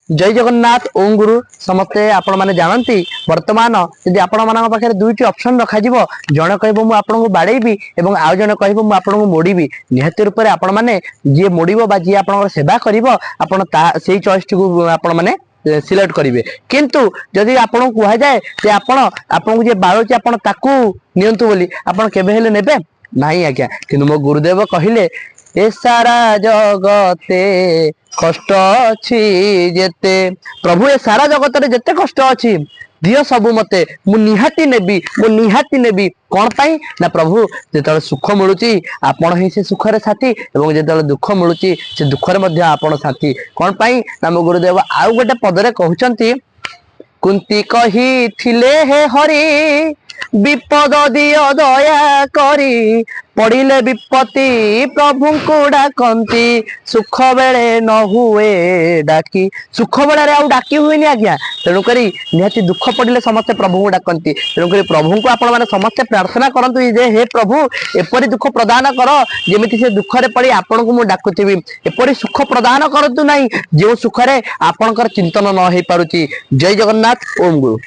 जय जगन्नाथ ओम गुरु समस्ते आपण माने जानती वर्तमान यदि आपण मानक पाखे दुईटी ऑप्शन रखा जिवो जणे कहबो मु आपन को बाडेबी एवं आउ जणे कहबो मु आपन को मोडीबी निहति रूप रे आपण माने जे मोडीबो बा जे आपण सेवा करिवो आपण सेही चॉइस को आपण माने सिलेक्ट करिवे किंतु जदि आपण को कहा जाए जे आपण को जे बाळोची आपण ताकू नियंतु बोली आपण केबे हेले नेबे नाही आज्ञा किंतु मो गुरुदेव कहिले ए सारा जगते कष्ट अछि जेते प्रभु ए सारा जगत रे जेते कष्ट अछि दियो सबु मते मु निहाती नेबी कोन पाई ना प्रभु जेतले सुख मिलुची आपण ही से सुख रे साथी एवं जेतले दुख मिलुची से दुख रे मध्ये आपण साथी कोन पाई ना मो गुरुदेव आउ गोटे पदरे कहउचंती कुंती कही थिले हे हरि विपद दियो दया करी पड़िले विपत्ति प्रभु को डाकती सुख बेले न हुए डाकी सुख बेले आउ डाकी हुए आज्ञा तेणुक निहाती दुख पड़े समस्ते प्रभु को डाकती तेणुक प्रभु को आपण मैंने समस्ते प्रार्थना करतु जे हे प्रभु एपरी दुख प्रदान कर जमी से दुख रे पड़ी आपण को मुझे डाकुथी एपरी सुख प्रदान करतु ना जो सुख रे आपणकर चिंतन न हो पारुची। जय जगन्नाथ ओम गुरु।